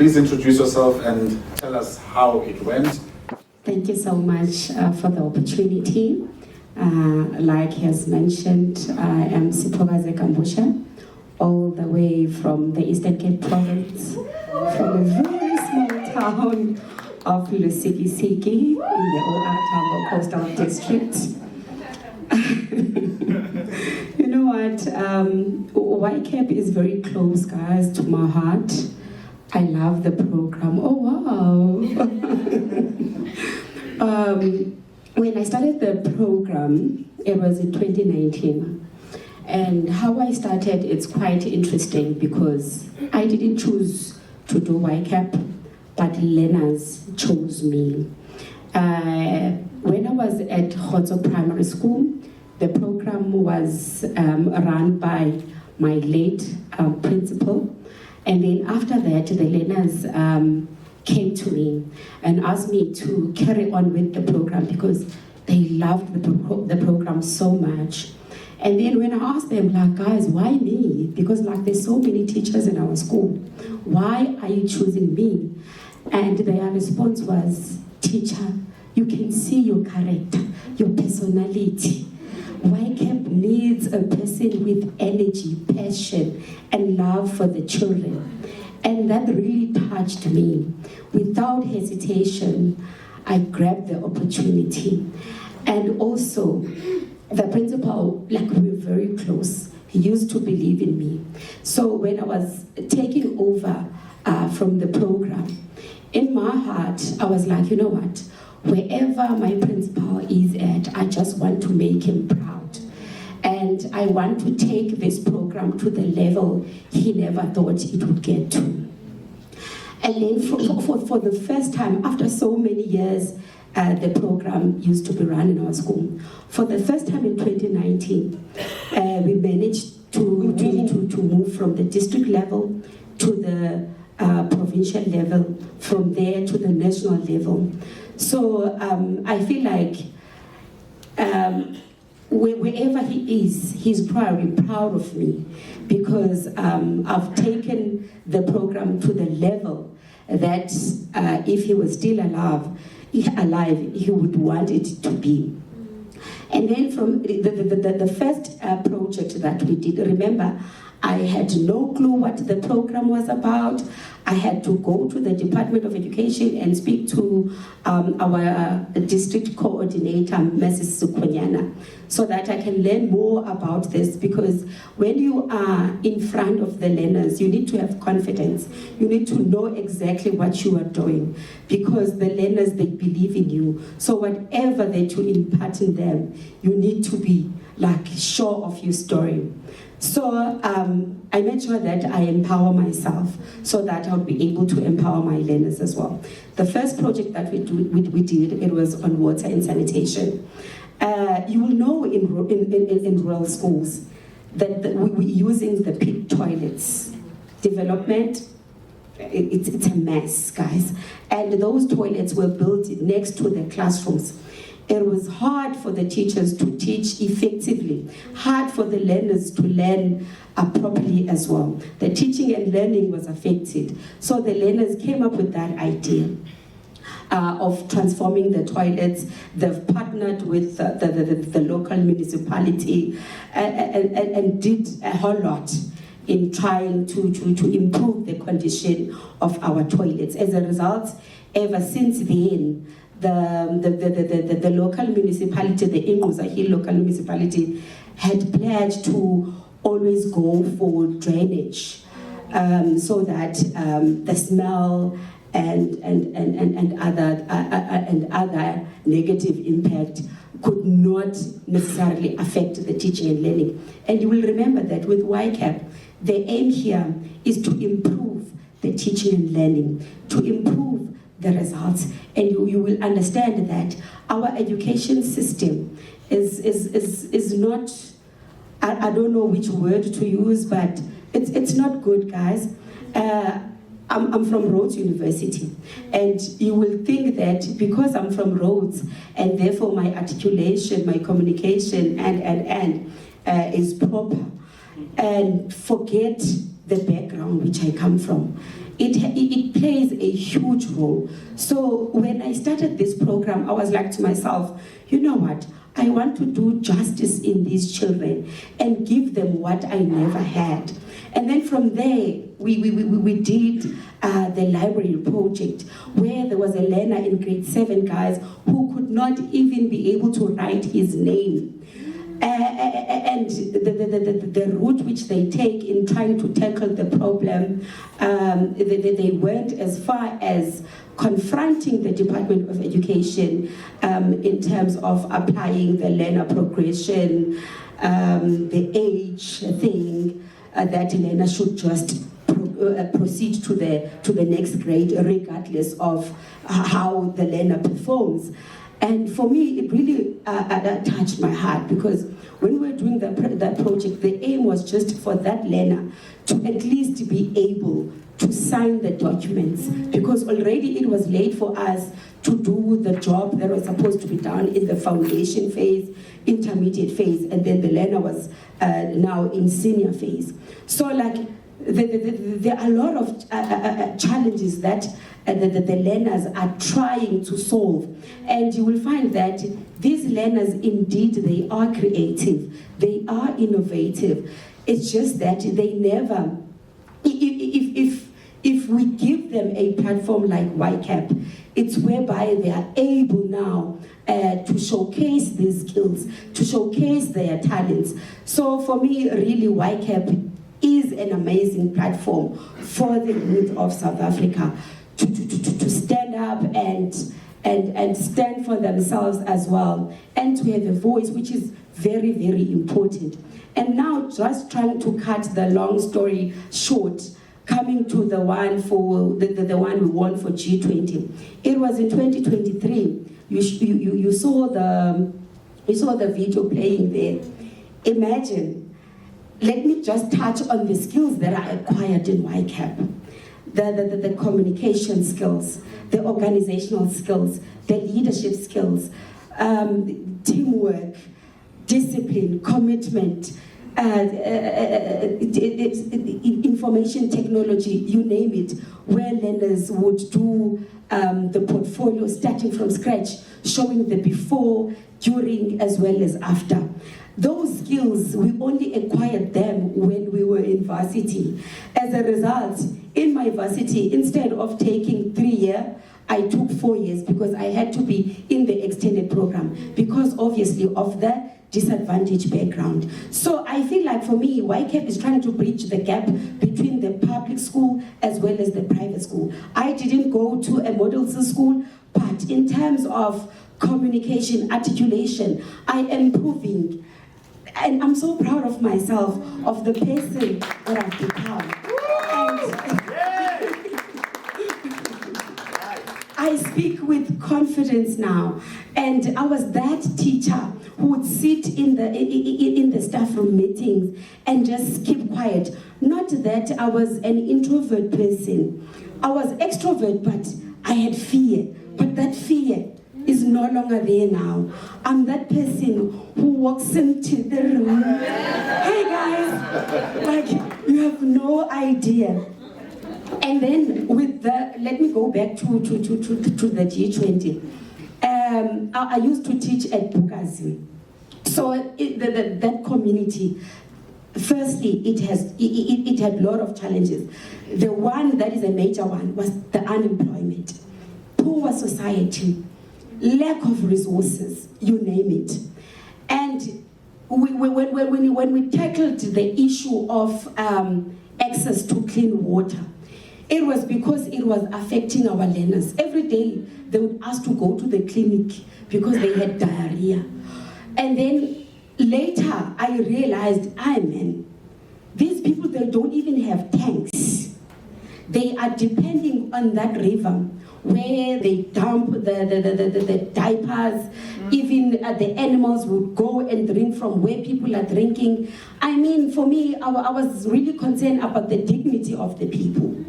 Please introduce yourself and tell us how it went. Thank you so much for the opportunity. Like he has mentioned, I am Siphokazi Gambushe, all the way from the Eastern Cape province, from a very small town of Lusikisiki in the OR Tambo Coastal District. You know what? YCAP is very close, guys, to my heart. I love the program. Oh, wow. When I started the program, it was in 2019. And how I started, it's quite interesting because I didn't choose to do YCAP, but learners chose me. When I was at Khotso Primary School, the program was run by my late principal. And then after that, the learners came to me and asked me to carry on with the program because they loved the program so much. And then when I asked them, like, guys, why me? Because like there's so many teachers in our school. Why are you choosing me? And their response was, teacher, you can see your character, your personality. YCAP needs a person with energy, passion, and love for the children. And that really touched me. Without hesitation, I grabbed the opportunity. And also, the principal, like, we were very close. He used to believe in me. So when I was taking over from the program, in my heart, I was like, you know what? Wherever my principal is at, I just want to make him proud. And I want to take this program to the level he never thought it would get to. And then for the first time, after so many years, the program used to be run in our school. For the first time in 2019, we managed to move from the district level to the provincial level, from there to the national level. So I feel like wherever he is, he's probably proud of me because I've taken the program to the level that if he was still alive, he would want it to be. And then from the first project that we did, remember, I had no clue what the program was about. I had to go to the Department of Education and speak to our district coordinator, Mrs. Sukhonyana, so that I can learn more about this, because when you are in front of the learners, you need to have confidence. You need to know exactly what you are doing, because the learners, they believe in you. So whatever that you impart in them, you need to be like sure of your story. So I made sure that I empower myself so that I'll be able to empower my learners as well. The first project that we did, it was on water and sanitation. You will know in rural schools that we're using the pit toilets. Development, it's a mess, guys. And those toilets were built next to the classrooms. It was hard for the teachers to teach effectively, hard for the learners to learn properly as well. The teaching and learning was affected. So the learners came up with that idea of transforming the toilets. They've partnered with the local municipality and did a whole lot in trying to improve the condition of our toilets. As a result, ever since then, the local municipality, the Ingquza Hill local municipality, had pledged to always go for drainage, so that the smell and other negative impact could not necessarily affect the teaching and learning. And you will remember that with YCAP, the aim here is to improve the teaching and learning, to improve the results. And you will understand that our education system is not, I don't know which word to use, but it's not good, guys. I'm from Rhodes University, and you will think that because I'm from Rhodes, and therefore my articulation, my communication, and is proper, and forget the background which I come from. it plays a huge role. So when I started this program, I was like to myself, you know what? I want to do justice in these children and give them what I never had. And then from there, we did the library project, where there was a learner in grade 7, guys, who could not even be able to write his name. And the route which they take in trying to tackle the problem, they went as far as confronting the Department of Education in terms of applying the learner progression, the age thing, that learner should just proceed to the next grade regardless of how the learner performs. And for me, it really touched my heart, because when we were doing that project, the aim was just for that learner to at least be able to sign the documents, because already it was late for us to do the job that was supposed to be done in the foundation phase, intermediate phase, and then the learner was now in senior phase. So like, there are a lot of challenges that the learners are trying to solve, and you will find that these learners, indeed, they are creative, they are innovative. It's just that they never, if we give them a platform like YCAP, it's whereby they are able now to showcase these skills, to showcase their talents. So for me, really, YCAP is an amazing platform for the youth of South Africa to stand up and stand for themselves as well, and to have a voice, which is very, very important. And now, just trying to cut the long story short, coming to the one for the one we won for G20. It was in 2023. You saw the video playing there. Imagine. Let me just touch on the skills that I acquired in YCAP. The communication skills, the organizational skills, the leadership skills, teamwork, discipline, commitment, information technology, you name it, where learners would do the portfolio starting from scratch, showing the before, during, as well as after. Those skills, we only acquired them when we were in varsity. As a result, in my varsity, instead of taking 3 years, I took 4 years, because I had to be in the extended program, because obviously of the disadvantaged background. So I feel like, for me, YCAP is trying to bridge the gap between the public school as well as the private school. I didn't go to a model school, but in terms of communication, articulation, I am improving. And I'm so proud of myself, of the person that I've become. I speak with confidence now. And I was that teacher who would sit in the staff room meetings and just keep quiet. Not that I was an introvert person. I was extrovert, but I had fear. But that fear is no longer there now. I'm that person who walks into the room. Hey guys, like, you have no idea. And then with the, let me go back to the G20. I used to teach at Siphokazi. So that community, firstly, it had a lot of challenges. The one that is a major one was the unemployment, poor society, lack of resources, you name it. And when we tackled the issue of access to clean water, it was because it was affecting our learners. Every day they would ask to go to the clinic because they had diarrhea. And then later I realized, man, these people, they don't even have tanks. They are depending on that river where they dump the diapers. Even the animals would go and drink from where people are drinking. I mean, for me, I was really concerned about the dignity of the people.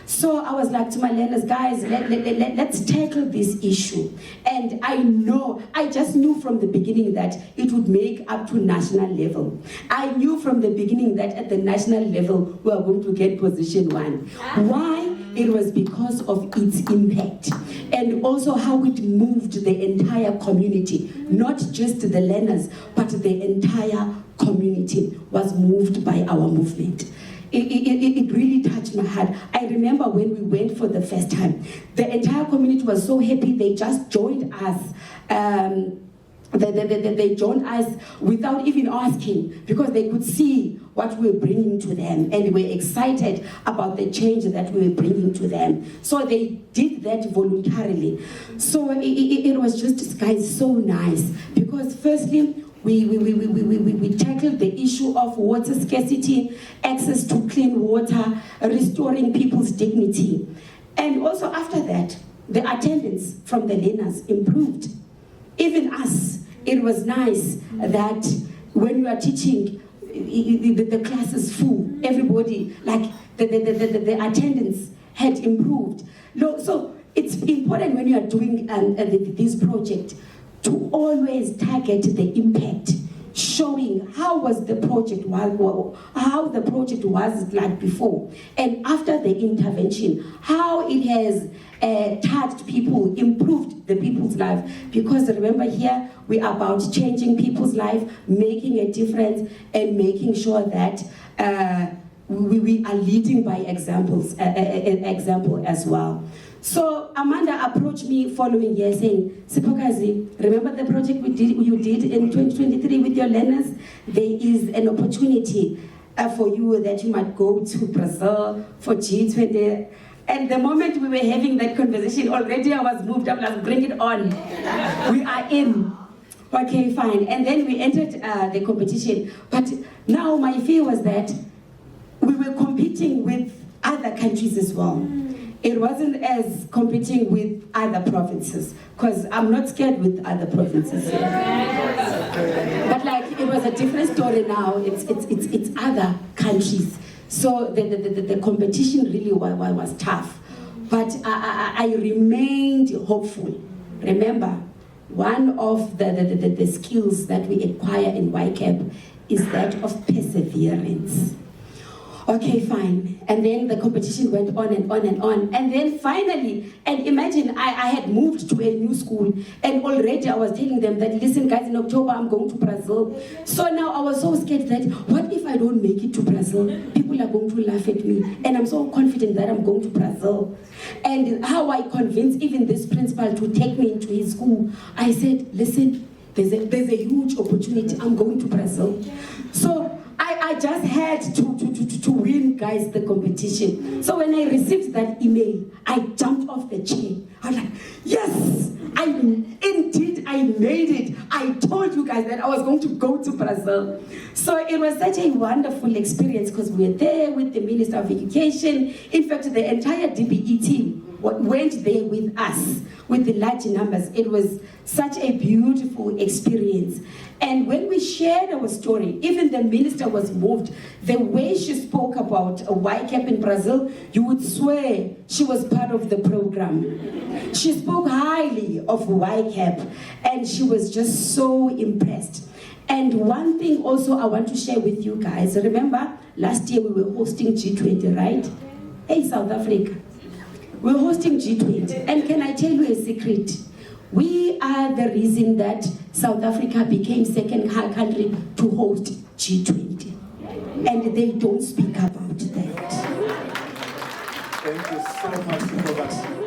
So I was like to my learners, guys, let's tackle this issue. And I just knew from the beginning that it would make up to national level. I knew from the beginning that at the national level, we are going to get position 1. Why? it was because of its impact and also how it moved the entire community, not just the learners, but the entire community was moved by our movement. It really touched my heart. I remember when we went for the first time, the entire community was so happy. They just joined us. They joined us without even asking, because they could see what we were bringing to them, and we were excited about the change that we were bringing to them. So they did that voluntarily. So it was just, guys, so nice, because firstly, we tackled the issue of water scarcity, access to clean water, restoring people's dignity. And also after that, the attendance from the learners improved. Even us, it was nice that when you are teaching, the class is full. Everybody, like the attendance had improved. So it's important when you are doing this project to always target the impact, showing how the project was like before, and after the intervention, how it has touched people, improved the people's life. Because remember, here we are about changing people's life, making a difference, and making sure that we are leading by example as well. So Amanda approached me following year saying, Siphokazi, remember the project you did in 2023 with your learners? There is an opportunity for you that you might go to Brazil for G20. And the moment we were having that conversation, already I was moved up, like, bring it on. We are in. Okay, fine. And then we entered the competition. But now my fear was that we were competing with other countries as well. It wasn't as competing with other provinces, because I'm not scared with other provinces. But like, it was a different story now. It's other countries. So the competition really was tough. But I remained hopeful. Remember, one of the skills that we acquire in YCAP is that of perseverance. Okay, fine. And then the competition went on and on and on. And then finally, and imagine I had moved to a new school, and already I was telling them that, listen guys, in October I'm going to Brazil. So now I was so scared that, what if I don't make it to Brazil? People are going to laugh at me. And I'm so confident that I'm going to Brazil. And how I convinced even this principal to take me into his school, I said, listen, there's a huge opportunity. I'm going to Brazil. So I just had to win, guys, the competition. So when I received that email, I jumped off the chair. I was like, yes, indeed I made it. I told you guys that I was going to go to Brazil. So it was such a wonderful experience, because we were there with the Minister of Education. In fact, the entire DBE team went there with us, with the large numbers. It was such a beautiful experience. And when we shared our story, even the minister was moved. The way she spoke about YCAP in Brazil, you would swear she was part of the program. She spoke highly of YCAP, and she was just so impressed. And one thing also I want to share with you guys. Remember, last year we were hosting G20, right? Hey, South Africa. We're hosting G20. And can I tell you a secret? We are the reason that South Africa became second country to host G20. And they don't speak about that. Thank you so much for that.